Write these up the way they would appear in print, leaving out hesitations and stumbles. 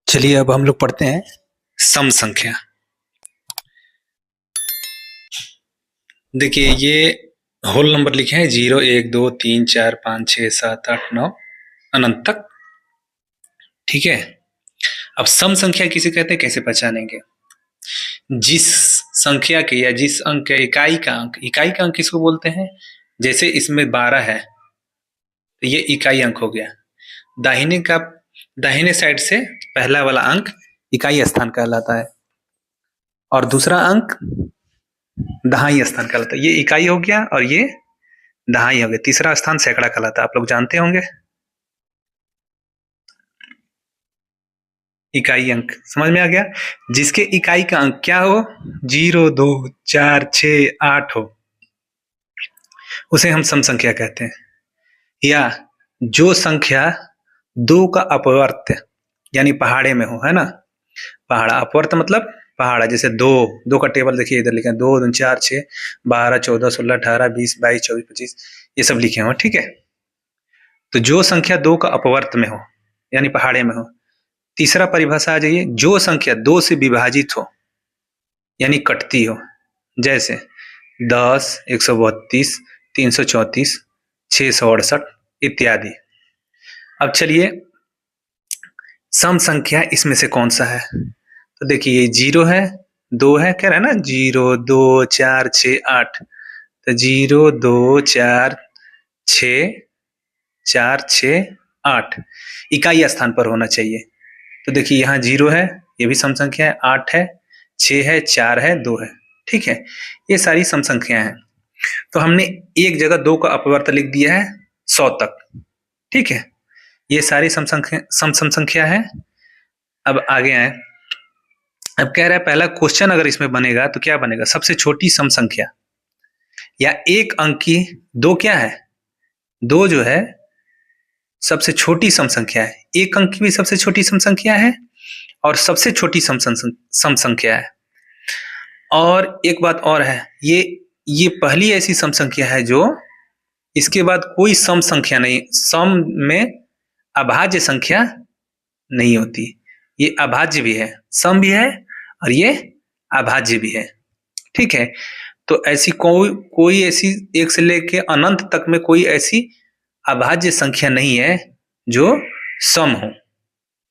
चलिए अब हम लोग पढ़ते हैं सम संख्या। देखिए ये होल नंबर लिखे हैं 0 1 2 3 4 5 6 7 8 9 अनंत तक। ठीक है, अब सम संख्या किसे कहते हैं, कैसे पहचानेंगे? जिस संख्या के या जिस अंक के इकाई का अंक किसको बोलते हैं? जैसे इसमें 12 है तो ये इकाई अंक हो गया। दाहिने साइड से पहला वाला अंक इकाई स्थान कहलाता है और दूसरा अंक दहाई स्थान कहलाता है। ये इकाई हो गया और ये दहाई हो गया। तीसरा स्थान सैकड़ा कहलाता है, आप लोग जानते होंगे। इकाई अंक समझ में आ गया। जिसके इकाई का अंक क्या हो, 0 2 4 6 8 हो, उसे हम सम संख्या कहते हैं। या जो संख्या 2 का अपवर्त यानी पहाड़े में हो, है ना। पहाड़ा अपवर्त मतलब पहाड़ा, जैसे 2 का टेबल देखिए इधर लिखे हैं 2 2 4 6 12 14 16 18 20 22 24 25 ये सब लिखे हो। ठीक है, तो जो संख्या 2 का अपवर्त में हो यानी पहाड़े में हो। तीसरा परिभाषा आ जाइए, जो संख्या 2 से विभाजित हो यानी कटती हो, जैसे 10 132 334 668 इत्यादि। अब चलिए सम संख्या इसमें से कौन सा है, तो देखिए ये 0 है 2 है, कह रहा है ना 0 2 4 6 8, तो 0 2 4 6 4 6 8 इकाई स्थान पर होना चाहिए। तो देखिए यहाँ 0 है, ये भी सम संख्या है, 8 है 6 है 4 है 2 है। ठीक है, ये सारी सम संख्या हैं। तो हमने एक जगह 2 का अपवर्त लिख दिया है 100 तक। ठीक है, ये सारी सम संख्या है। अब आगे आए, अब कह रहा है पहला क्वेश्चन अगर इसमें बनेगा तो क्या बनेगा, सबसे छोटी सम संख्या या एक अंक की 2 क्या है, 2 जो है सबसे छोटी सम संख्या है। एक अंक की भी सबसे छोटी सम संख्या है और सबसे छोटी सम संख्या है। और एक बात और है, ये पहली ऐसी सम संख्या है जो इसके बाद कोई सम संख्या नहीं, सम में अभाज्य संख्या नहीं होती। ये अभाज्य भी है, सम भी है और ये अभाज्य भी है। ठीक है, तो ऐसी कोई ऐसी 1 से लेके अनंत तक में कोई ऐसी अभाज्य संख्या नहीं है जो सम हो।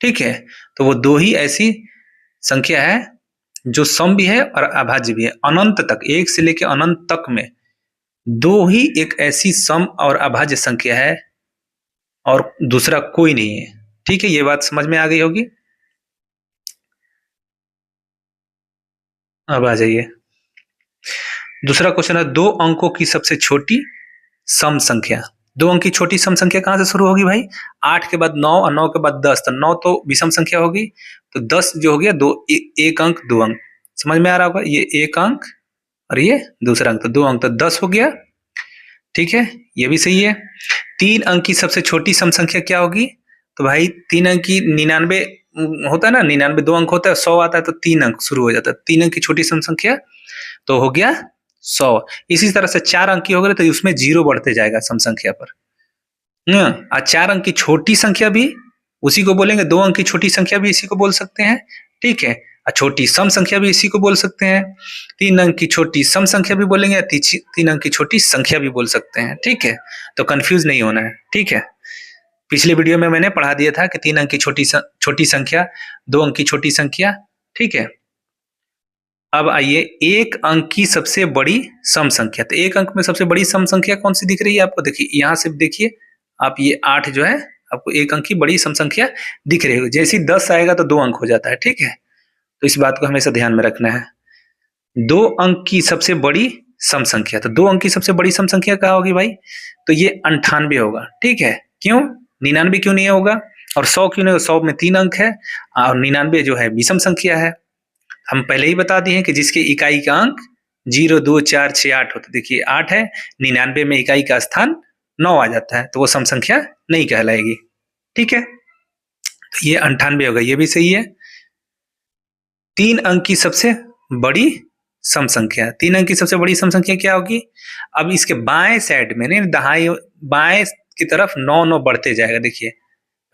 ठीक है, तो वो 2 ही ऐसी संख्या है जो सम भी है और अभाज्य भी है। अनंत तक, 1 से लेके अनंत तक में 2 ही एक ऐसी सम और अभाज्य संख्या है और दूसरा कोई नहीं है। ठीक है, ये बात समझ में आ गई होगी। अब आ जाइए, दूसरा क्वेश्चन है 2 अंकों की सबसे छोटी सम संख्या। 2 अंक की छोटी सम संख्या कहां से शुरू होगी भाई, 8 के बाद 9 और 9 के बाद 10, तो 9 तो विषम संख्या होगी, तो 10 जो हो गया 2, एक अंक 2 अंक। समझ में आ रहा होगा, ये एक अंक और ये दूसरा अंक, तो 2 अंक, तो 10 हो गया। ठीक है, ये भी सही है। 3 अंक की सबसे छोटी सम संख्या क्या होगी, तो भाई 3 अंक की 99 होता है ना, 99 2 अंक होता है, 100 आता है तो 3 अंक शुरू हो जाता है। 3 अंक की छोटी सम संख्या तो हो गया 100। इसी तरह से 4 अंक की हो गए तो उसमें 0 बढ़ते जाएगा सम संख्या पर। और 4 अंक की छोटी संख्या भी उसी को बोलेंगे, 2 अंक की छोटी संख्या भी इसी को बोल सकते हैं। ठीक है, और छोटी सम संख्या भी इसी को बोल सकते हैं। 3 अंक की छोटी सम संख्या भी बोलेंगे, 3 अंक की छोटी संख्या भी बोल सकते हैं। ठीक है, तो कंफ्यूज नहीं होना है। ठीक है, पिछले वीडियो में मैंने पढ़ा दिया था कि 3 अंक की छोटी संख्या, 2 अंक की छोटी संख्या। ठीक है, अब आइए 1 अंक की सबसे बड़ी सम संख्या। तो 1 अंक में सबसे बड़ी सम संख्या कौन सी दिख रही है आपको, देखिए यहां से देखिए आप, ये 8 जो है आपको 1 अंक की बड़ी सम संख्या दिख रही है। जैसे ही 10 आएगा तो 2 अंक हो जाता है। ठीक है, तो इस बात को हमेशा ध्यान में रखना है। 2 अंक की सबसे बड़ी सम संख्या, तो 2 अंक की सबसे बड़ी सम संख्या क्या होगी भाई, तो ये 98 होगा। ठीक है, क्यों 99 क्यों नहीं होगा और 100 क्यों नहीं होगा, 100 में 3 अंक है और 99 जो है विषम संख्या है। हम पहले ही बता दिए हैं कि जिसके इकाई का अंक 0 2 4 6 8 होता है, देखिए 8 है, 99 में इकाई का स्थान 9 आ जाता है, तो वो सम संख्या नहीं कहलाएगी। ठीक है, तो ये 98 होगा, ये भी सही है। 3 अंक की सबसे बड़ी सम संख्या। 3 अंक की सबसे बड़ी सम संख्या क्या होगी? अब इसके बाएं साइड में, नहीं दाएं बाएं की तरफ 9 9 बढ़ते जाएगा। देखिए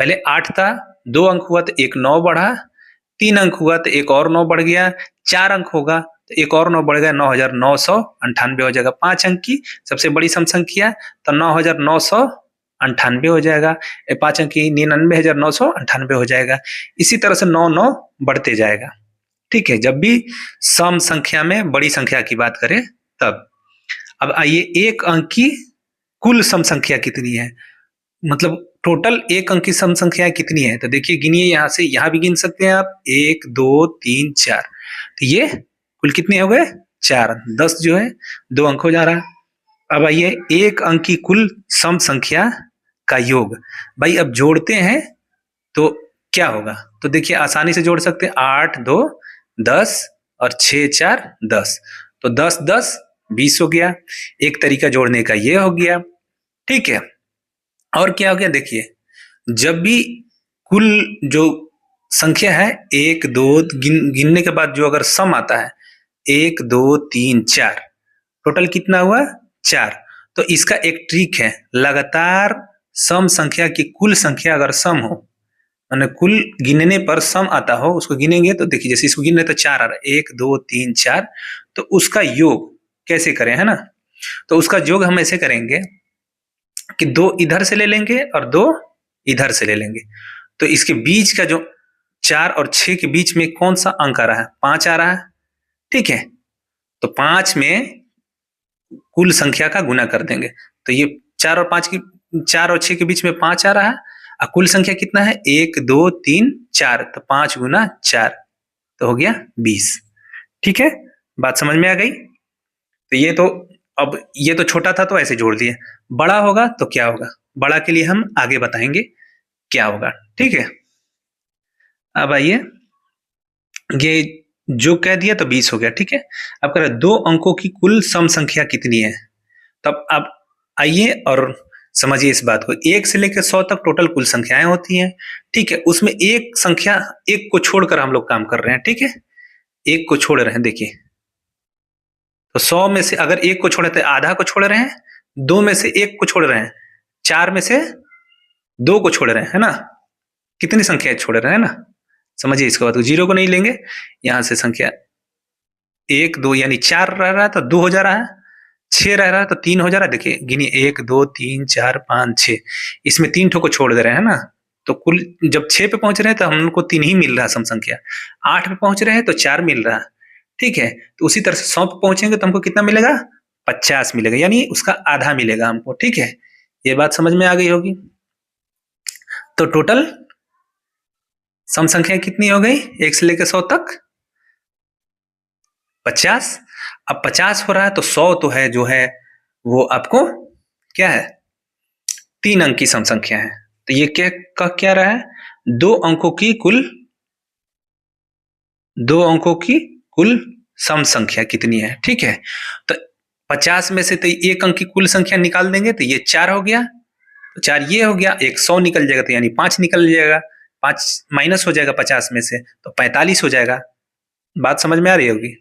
पहले 8 था, 2 अंक हुआ तो एक 9 बढ़ा, 3 अंक हुआ तो एक और 9 बढ़ गया, 4 अंक होगा तो एक और 9 बढ़ गया, 9,998 हो जाएगा। 5 अंक की सबसे बड़ी सम संख्या तो 9,998 हो जाएगा। 5 अंक की 99,998 हो जाएगा। इसी तरह से 9 9 बढ़ते जाएगा। ठीक है, जब भी सम संख्या में बड़ी संख्या की बात करें तब। अब आइए एक अंक की कुल सम संख्या कितनी है, मतलब टोटल एक अंक की सम संख्या कितनी है? तो देखिए गिनिए, यहां से यहां भी गिन सकते हैं आप, 1 2 3 4, तो ये कुल कितने हो गए? 4। 10 जो है 2 अंक हो जा रहा है। अब आइए एक अंक की कुल सम संख्या का योग। भाई अब जोड़ते हैं तो क्या होगा? तो देखिए आसानी से जोड़ सकते हैं, 8 2 10 और 6 4 10, तो 10 10 20 हो गया। एक तरीका जोड़ने का ये हो गया। ठीक है, और क्या हो गया? देखिए जब भी कुल जो संख्या है 1 2 गिनने के बाद जो अगर सम आता है 1 2 3 4, टोटल कितना हुआ? 4। तो इसका एक ट्रिक है, लगातार सम संख्या की कुल संख्या अगर सम हो, मैंने कुल गिनने पर सम आता हो, उसको गिनेंगे तो देखिए जैसे इसको गिन रहे तो 4 आ रहा है, 1 2 3 4, तो उसका योग कैसे करें, है ना? तो उसका योग हम ऐसे करेंगे कि 2 इधर से ले लेंगे और 2 इधर से ले लेंगे। तो इसके बीच का जो 4 और 6 के बीच में कौन सा अंक आ रहा है? 5 आ रहा है। ठीक है, तो 5 में कुल संख्या का गुना कर देंगे, तो ये 4 और 6 के बीच में 5 आ रहा है, और कुल संख्या कितना है? 1 2 3 4, तो 5 गुना 4 तो हो गया 20। ठीक है, बात समझ में आ गई? तो ये तो, अब ये तो छोटा था तो ऐसे जोड़ दिए, बड़ा होगा तो क्या होगा? बड़ा के लिए हम आगे बताएंगे क्या होगा। ठीक है, अब आइए, ये जो कह दिया तो 20 हो गया। ठीक है, अब कह रहे 2 अंकों की कुल सम संख्या कितनी है? तब आप आइए और समझिए इस बात को। 1 से लेकर 100 तक टोटल कुल संख्याएं होती हैं। ठीक है, उसमें एक संख्या, एक को छोड़कर हम लोग काम कर रहे हैं। ठीक है, एक को छोड़ रहे हैं। देखिए तो 100 में से अगर एक को छोड़े तो आधा को छोड़ रहे हैं, 2 में से एक को छोड़ रहे हैं, 4 में से 2 को छोड़ रहे हैं, है ना? कितनी संख्या छोड़ रहे हैं ना? समझिए इसके बाद, जीरो को नहीं लेंगे, यहां से संख्या 1 2 यानी 4 रह रहा है तो 2 हो जा रहा है, 6 रह रहा है तो 3 हो जा रहा है। देखिए गिनिए 1 2 3 4 5 6, इसमें 3 ठो को छोड़ दे रहे हैं ना, तो कुल जब 6 पे पहुंच रहे हैं तो हम लोग को 3 ही मिल रहा है सम संख्या। 8 पे पहुंच रहे हैं तो 4 मिल रहा है। ठीक है, तो उसी तरह से 100 पे पहुंचेंगे तो हमको कितना मिलेगा? 50 मिलेगा, यानी उसका आधा मिलेगा हमको। ठीक है, ये बात समझ में आ गई होगी। तो टोटल सम संख्या कितनी हो गई 1 से लेकर 100 तक? 50। अब 50 हो रहा है तो 100 तो है जो है वो आपको क्या है? 3 अंक की सम संख्या है। तो ये क्या रहा है? 2 अंकों की कुल, 2 अंकों की कुल सम संख्या कितनी है? ठीक है, तो 50 में से तो एक अंक की कुल संख्या निकाल देंगे तो ये 4 हो गया, तो 4 ये हो गया, एक 100 निकल जाएगा तो यानी 5 निकल जाएगा, 5 माइनस हो जाएगा 50 में से तो 45 हो जाएगा। बात समझ में आ रही होगी।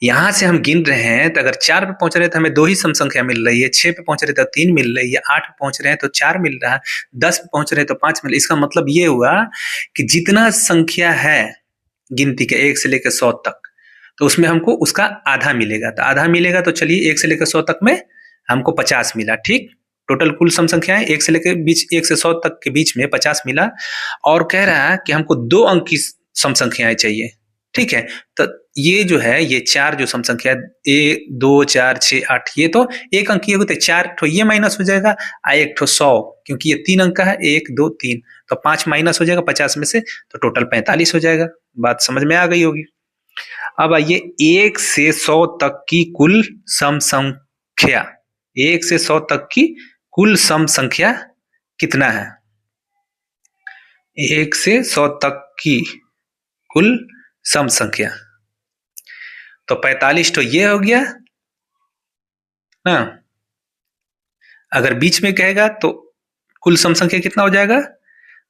यहां से हम गिन रहे हैं तो अगर 4 पे पहुंच रहे हैं तो हमें 2 ही सम संख्या मिल रही है, 6 पे पहुंच रहे तो 3 मिल रही है, 8 पे पहुंच रहे हैं तो 4 मिल रहा है, 10 पे पहुंच रहे हैं तो 5 मिल रहा है। इसका मतलब ये हुआ कि जितना संख्या है गिनती के 1 से लेकर 100 तक, तो उसमें हमको उसका आधा मिलेगा। तो आधा मिलेगा तो चलिए 1 से लेकर 100 तक में हमको 50 मिला। ठीक, टोटल कुल सम संख्याएं 1 से लेकर 1 से 100 तक के बीच में 50 मिला, और कह रहा है कि हमको 2 अंक की सम संख्याएं चाहिए। ठीक है, तो ये जो है ये 4 जो सम संख्या 1 2 4 6 8, ये तो एक अंक की होगी तो 4 ठो ये माइनस हो जाएगा, आ एक ठो 100, क्योंकि ये 3 अंक का है, 1 2 3, तो 5 माइनस हो जाएगा 50 में से, तो टोटल 45 हो जाएगा। बात समझ में आ गई होगी। अब आइए 1 से 100 तक की कुल सम संख्या, 1 से 100 तक की कुल सम संख्या कितना है? 1 से 100 तक की कुल सम संख्या, तो 45 तो ये हो गया ना। अगर बीच में कहेगा तो कुल सम संख्या कितना हो जाएगा?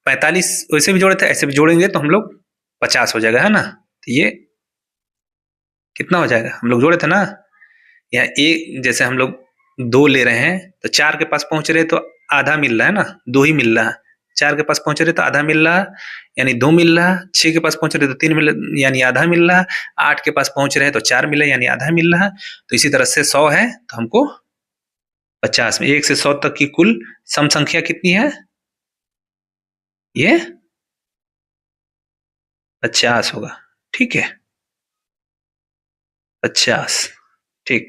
45, वैसे भी जोड़े थे ऐसे भी जोड़ेंगे तो हम लोग 50 हो जाएगा, है ना। तो ये कितना हो जाएगा, हम लोग जोड़े थे ना, या एक जैसे हम लोग 2 ले रहे हैं तो 4 के पास पहुंच रहे तो आधा मिल रहा है ना, 2 ही मिल रहा है। 4 के पास पहुंच रहे तो आधा मिल रहा है, यानी 2 मिल रहा है। 6 के पास पहुंच रहे तो 3 मिल, यानी आधा मिल रहा है। 8 के पास पहुंच रहे तो 4 मिला, यानी आधा मिल रहा है। तो इसी तरह से 100 है तो हमको 50 में 1 से 100 तक की कुल सम संख्या कितनी है, ये 50 होगा। ठीक है, 50। ठीक,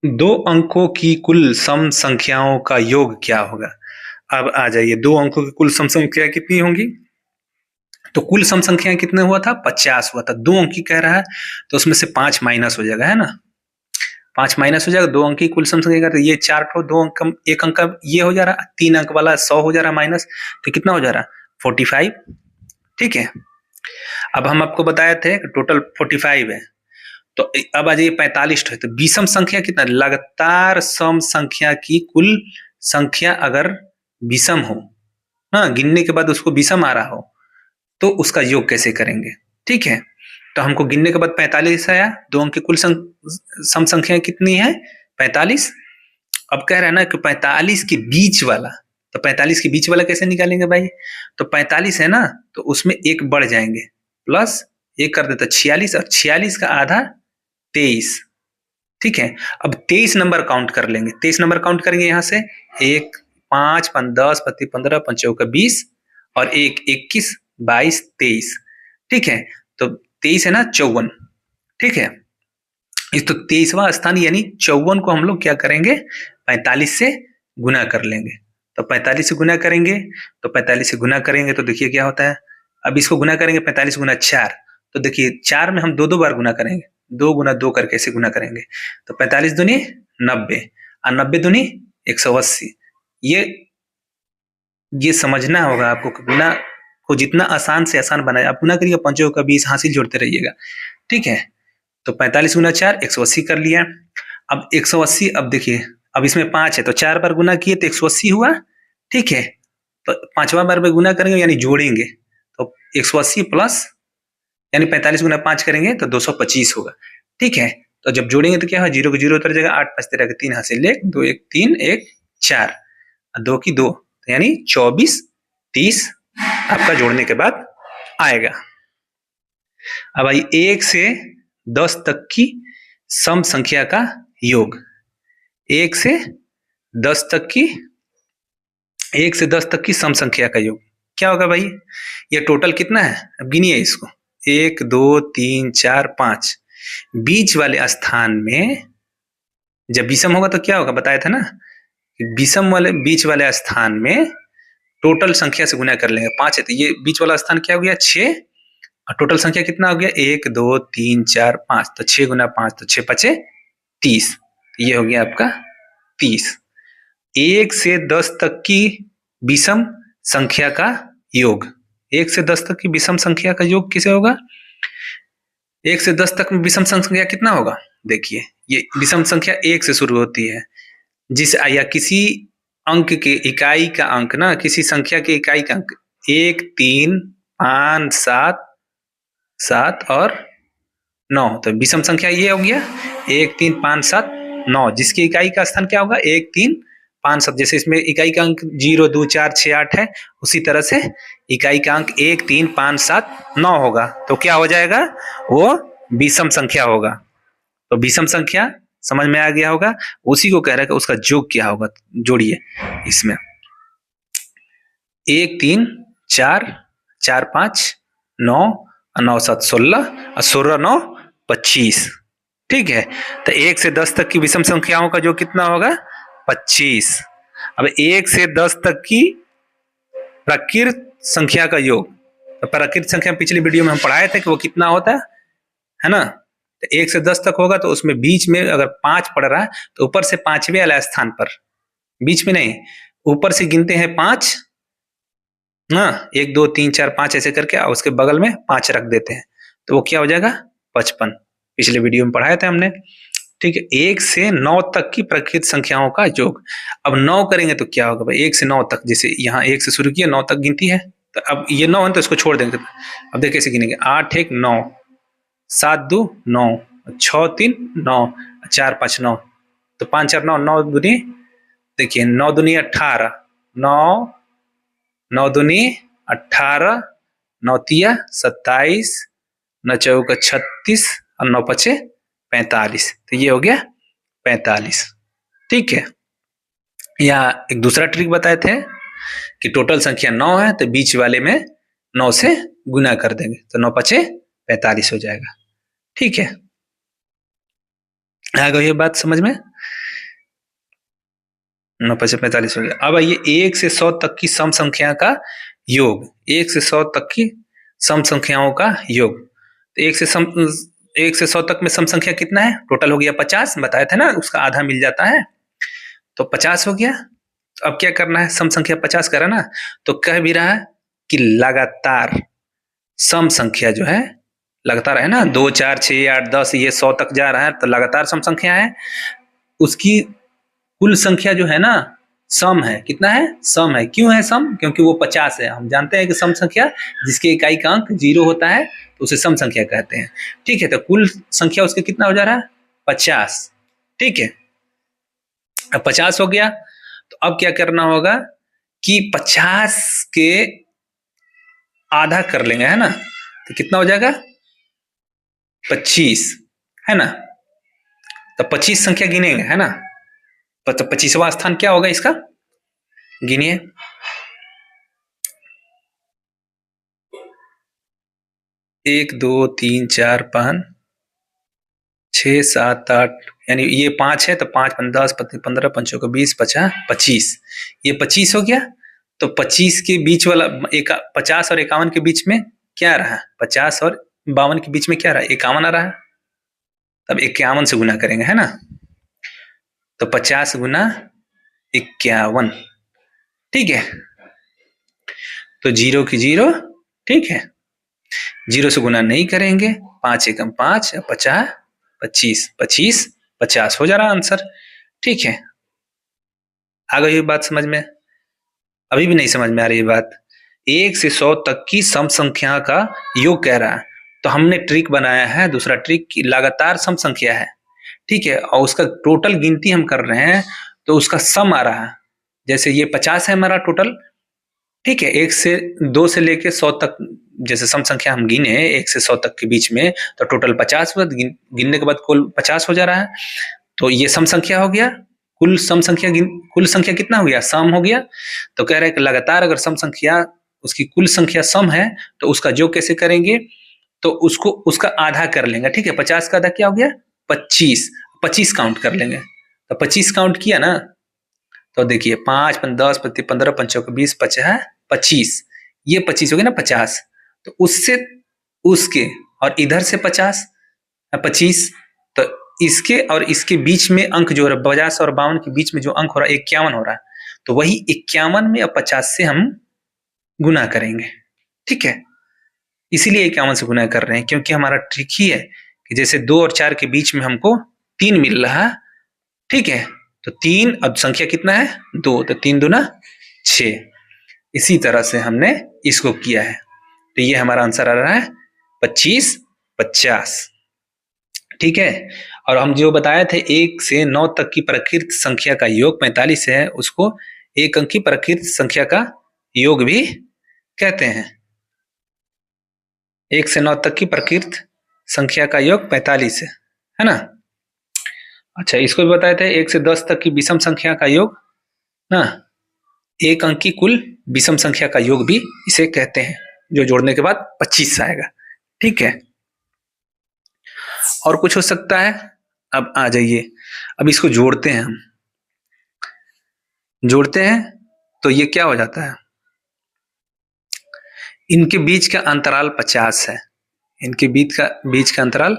2 अंकों की कुल सम संख्याओं का योग क्या होगा। अब आ जाइए, 2 अंकों की कुल सम संख्या कितनी होंगी, तो कुल सम संख्या कितने हुआ था, 50 हुआ था। 2 अंक की कह रहा है तो उसमें से 5 माइनस हो जाएगा, है ना, 5 माइनस हो जाएगा। 2 अंक की कुल सम संख्या तो ये 4 ठो, 2 अंक, 1 अंक का ये हो जा रहा, 3 अंक वाला 100 हो जा रहा माइनस, तो कितना हो जा रहा, 45। ठीक है, अब हम आपको बताए थे टोटल 45 है, तो अब आ जाइए 45 है, तो विषम संख्या कितना, लगातार सम संख्या की कुल संख्या अगर विषम हो, हाँ, गिनने के बाद उसको विषम आ रहा हो तो उसका योग कैसे करेंगे। ठीक है, तो हमको गिनने के बाद 45 आया, 2 अंक की कुल सम संख्या कितनी है, 45। अब कह रहा है ना कि 45 के बीच वाला, तो 45 के बीच वाला कैसे निकालेंगे भाई, तो 45 है ना, तो उसमें एक बढ़ जाएंगे, प्लस एक कर देता 46, और 46 का आधा 23। ठीक है, अब 23 नंबर काउंट कर लेंगे, 23 नंबर काउंट करेंगे यहां से, 1 5 5 10 25 15 5 20 और 1 21 22 23। ठीक है, तो 23 है ना 54। ठीक है, इस तो 23वां स्थान यानी 54 को हम लोग क्या करेंगे, 45 से गुना कर लेंगे। तो 45 से गुना करेंगे, तो 45 से गुना करेंगे तो देखिए क्या होता है, अब इसको गुना करेंगे 45 गुना 4, तो देखिए 4 में हम 2 बार गुना करेंगे, 2 गुना 2 करके ऐसे गुना करेंगे, तो 45 दूनी 90 और 90 दूनी 180। ये समझना होगा आपको कि गुना को जितना आसान से आसान बनाए, आप गुना करिए 5 का 20 हासिल जोड़ते रहिएगा। ठीक है, तो 45 गुना 4 180 कर लिया। अब 180, अब देखिए, अब इसमें 5 है तो 4 बार गुना किए तो 180 हुआ। ठीक है, तो 5वां बार में गुना करेंगे यानी जोड़ेंगे, तो 180 प्लस यानी 45 गुना 5 करेंगे तो 225 होगा। ठीक है, तो जब जोड़ेंगे तो क्या है, 0 को 0 उतर जाएगा, 8 5 13 के 3 हासिल, 1 2 1 3 1 4 2 की 2, यानी 24 30 आपका जोड़ने के बाद आएगा। अब आई 1 से 10 तक की सम संख्या का योग, 1 से 10 तक की, 1 से 10 तक की सम संख्या का योग क्या होगा भाई, ये टोटल कितना है, अब गिनिए इसको, 1 2 3 4 5, बीच वाले स्थान में जब विषम होगा तो क्या होगा, बताया था ना, विषम वाले बीच वाले स्थान में टोटल संख्या से गुना कर लेंगे। 5 है तो ये बीच वाला स्थान क्या हो गया, 6, और टोटल संख्या कितना हो गया, 1 2 3 4 5, तो 6 गुना 5 तो 6 5 30, ये हो गया आपका 30। 1 से 10 तक की विषम संख्या का योग, 1 से 10 तक की विषम संख्या का योग किसे होगा, 1 से 10 तक में विषम संख्या कितना होगा, देखिए ये विषम संख्या 1 से शुरू होती है, जिस या किसी अंक के इकाई का अंक ना, किसी संख्या के इकाई का अंक 1 3 5 7 7 और 9, तो विषम संख्या ये हो गया 1 3 5 7 9, जिसकी इकाई का स्थान क्या होगा 1 3 5 7, जैसे इसमें इकाई का अंक 0 2 4 6 8 है, उसी तरह से इकाई का अंक 1 3 5 7 9 होगा, तो क्या हो जाएगा, वो विषम संख्या होगा। तो विषम संख्या समझ में आ गया होगा, उसी को कह रहा है कि उसका योग क्या होगा, जोड़िए इसमें 1 3 4 4 5 9 9 7 16 और 16 9 25। ठीक है, तो 1 से 10 तक की विषम संख्याओं का जो कितना होगा 25। अब 1 से 10 तक की प्रकृत संख्या का योग, तो प्रकृत संख्या पिछली वीडियो में हम पढ़ाए थे कि वो कितना होता है ना, तो 1 से 10 तक होगा तो उसमें बीच में अगर 5 पड़ रहा है तो ऊपर से 5वें वाला स्थान पर, बीच में नहीं, ऊपर से गिनते हैं 5 ना, 1 2 3 4 5 ऐसे करके, और उसके बगल में 5 रख देते हैं, तो वो क्या हो जाएगा 55, पिछले वीडियो में पढ़ाया था हमने। ठीक है, 1 से 9 तक की प्रकृत संख्याओं का योग। अब 9 करेंगे तो क्या होगा भाई, 1 से 9 तक, जैसे यहाँ 1 से शुरू किया 9 तक गिनती है, तो अब ये 9 है तो इसको छोड़ देंगे, अब देखिए कैसे गिनेंगे, 8 1 9 7 2 9, 6 3 9, 4 5 9, तो 5 4 9, 9 दूनी, देखिए 9 दूनी 18, 9 9 दूनी 18, 9 तिया 27, 9 चौका 36 और 9 पचे 45, तो ये हो गया 45। ठीक है, यहाँ एक दूसरा ट्रिक बताए थे कि टोटल संख्या 9 है तो बीच वाले में 9 से गुना कर देंगे तो 9 पचे 45 हो जाएगा। ठीक है, आ गई ये बात समझ में? 9 पचे 45 हो गया। अब आइए 1 से 100 तक की सम संख्या का योग, 1 से 100 तक की सम संख्याओं का योग। तो 1 से 100 तक में सम संख्या कितना है? टोटल हो गया 50, बताया था ना, उसका आधा मिल जाता है तो 50 हो गया। तो अब क्या करना है? सम संख्या 50 करा ना, तो कह भी रहा है कि लगातार सम संख्या जो है लगातार है ना, 2 4 6 8 10 ये 100 तक जा रहा है तो लगातार सम संख्या है। उसकी कुल संख्या जो है ना सम है, कितना है? सम है। क्यों है सम? क्योंकि वो 50 है। हम जानते हैं कि सम संख्या जिसके इकाई का अंक 0 होता है तो उसे सम संख्या कहते हैं। ठीक है, तो कुल संख्या उसके कितना हो जा रहा है? 50। ठीक है, अब 50 हो गया तो अब क्या करना होगा कि 50 के आधा कर लेंगे, है ना, तो कितना हो जाएगा? 25, है ना। तो 25 संख्या गिनेंगे, है ना, तो 25वां स्थान क्या होगा इसका? गिनिए। 1 2 3 4 5 6 7 8, यानी ये 5 है तो 5 5 10 15 5 को 20 50 25, ये 25 हो गया। तो 25 के बीच वाला 50 और 51 के बीच में क्या रहा? 50 और 52 के बीच में क्या रहा? 51 आ रहा है। तब 51 से गुना करेंगे, है ना, तो 50 गुना 51। ठीक है, तो 0 की 0। ठीक है, 0 से गुना नहीं करेंगे, 5 एकम 5, 50 25 25 50 हो जा रहा आंसर। ठीक है, आ गई ये बात समझ में? अभी भी नहीं समझ में आ रही बात? 1 से 100 तक की सम संख्या का योग कह रहा है, तो हमने ट्रिक बनाया है, दूसरा ट्रिक की लगातार सम संख्या है। ठीक है, और उसका टोटल गिनती हम कर रहे हैं तो उसका सम आ रहा है। जैसे ये 50 है हमारा टोटल। ठीक है, 1 से 2 से लेके 100 तक जैसे सम संख्या हम गिने 1 से 100 तक के बीच में, तो टोटल 50 हुआ, गिनने के बाद कुल 50 हो जा रहा है। तो ये सम संख्या हो गया। कुल सम संख्या कुल संख्या कितना हो गया? सम हो गया। तो कह रहे हैं कि लगातार अगर सम संख्या उसकी कुल संख्या सम है तो उसका योग कैसे करेंगे? तो उसको उसका आधा कर लेंगे। ठीक है, 50 का आधा क्या हो गया? 25। 25 काउंट कर लेंगे, तो 25 काउंट किया ना, तो देखिए 5 5 10 15 5 20 50 25, ये 25 हो गया ना 50। तो उससे उसके और इधर से 50 25, तो इसके और इसके बीच में अंक जो हो रहा है 50 और 52 के बीच में जो अंक हो रहा है 51 हो रहा है, तो वही 51 में अब 50 से हम गुना करेंगे। ठीक है, इसीलिए 51 से गुना कर रहे हैं क्योंकि हमारा ट्रिक ही है कि जैसे 2 और 4 के बीच में हमको 3 मिल रहा है। ठीक है, तो 3, अब संख्या कितना है? 2, तो 3 दूना 6। इसी तरह से हमने इसको किया है, तो ये हमारा आंसर आ रहा है 25 50। ठीक है, और हम जो बताए थे 1 से 9 तक की प्रकृत संख्या का योग 45 है, उसको एक अंकी प्रकृत संख्या का योग भी कहते हैं। 1 से 9 तक की प्रकृत संख्या का योग 45 है ना। अच्छा, इसको भी बताए थे 1 से 10 तक की विषम संख्या का योग ना, एक अंक की कुल विषम संख्या का योग भी इसे कहते हैं, जो जोड़ने के बाद 25 आएगा। ठीक है, और कुछ हो सकता है? अब आ जाइए, अब इसको जोड़ते हैं हम। जोड़ते हैं तो ये क्या हो जाता है? इनके बीच का अंतराल 50 है। इनके बीच का अंतराल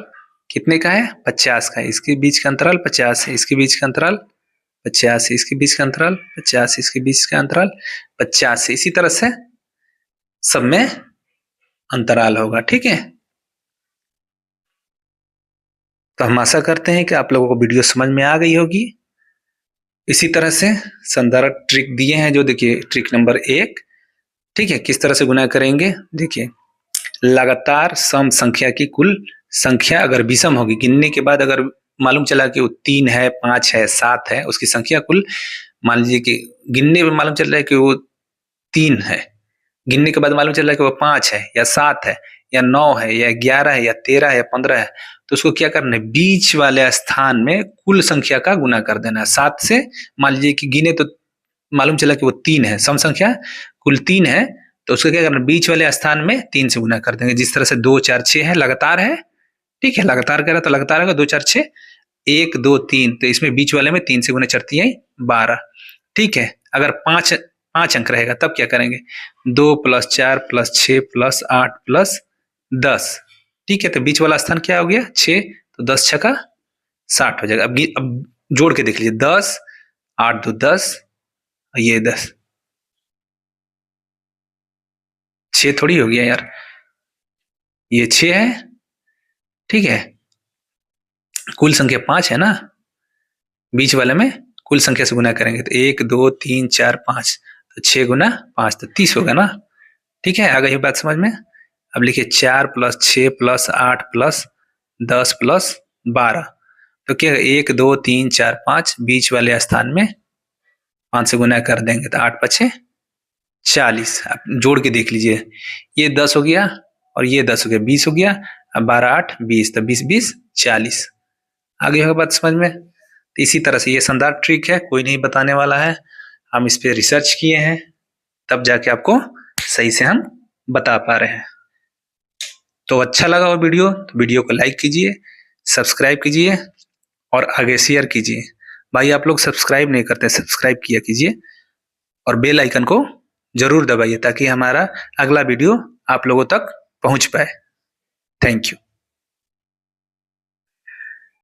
कितने का है? 50 का है। इसके बीच का अंतराल 50 है, इसके बीच का अंतराल 50 है, इसके बीच का अंतराल 50, इसके बीच का अंतराल 50 है। इसी तरह से सब में अंतराल होगा। ठीक है, तो हम आशा करते हैं कि आप लोगों को वीडियो समझ में आ गई होगी। इसी तरह से संदर्भ ट्रिक दिए हैं, जो देखिए ट्रिक नंबर 1। ठीक है, किस तरह से गुना करेंगे? देखिए, लगातार सम संख्या की कुल संख्या अगर विषम होगी, गिनने के बाद अगर मालूम चला कि वो 3 है, 5 है, 7 है, उसकी संख्या कुल मान लीजिए कि गिनने में मालूम चल रहा है कि वो 3 है, गिनने के बाद मालूम चल रहा है कि वो 5 है या 7 है या 9 है या 11 है या 13 है या 15 है, तो उसको क्या करना है, बीच वाले स्थान में कुल संख्या का गुना कर देना है 7 से। मान लीजिए कि गिने तो मालूम चला कि वो 3 है, सम संख्या कुल 3 है, तो उसको क्या करना है, बीच वाले स्थान में 3 से गुना कर देंगे। जिस तरह से 2 4 6 है, लगातार है, ठीक है, लगातार कह रहा तो लगातार होगा 2 4 6 1 2 3, तो इसमें बीच वाले में 3 से गुना 4 3 12, ठीक है। अगर 5 अंक रहेगा तब क्या करेंगे, 2 + 4 + 6 + 8 + 10, ठीक है। तो बीच वाला स्थान क्या हो गया 6, तो 10 छका 60 हो जाएगा। अब जोड़ के देख लीजिए, 10 8 2 10, ये 10, 6 थोड़ी हो गया यार, ये 6 है, ठीक है। कुल संख्या 5 है ना, बीच वाले में कुल संख्या से गुना करेंगे तो 1 2 3 4 5, तो 6 गुना 5 तो 30 होगा ना, ठीक है। आ गई बात समझ में। अब लिखिए 4 + 6 + 8 + 10 + 12, तो क्या 1 2 3 4 5, बीच वाले स्थान में 5 से गुना कर देंगे तो 8 × 5 = 40। अब जोड़ के देख लीजिए, ये 10 हो गया और ये 10 हो गया, 20 हो गया। अब 12 8 20, तो 20 20 40। आगे होगा बात समझ में। तो इसी तरह से ये शानदार ट्रिक है, कोई नहीं बताने वाला है, हम इस पे रिसर्च किए हैं, तब जाके आपको सही से हम बता पा रहे हैं। तो अच्छा लगा वो वीडियो तो वीडियो को लाइक कीजिए, सब्सक्राइब कीजिए और आगे शेयर कीजिए। भाई आप लोग सब्सक्राइब नहीं करते, सब्सक्राइब किया कीजिए और बेल आइकन को जरूर दबाइए ताकि हमारा अगला वीडियो आप लोगों तक पहुंच पाए। Thank you.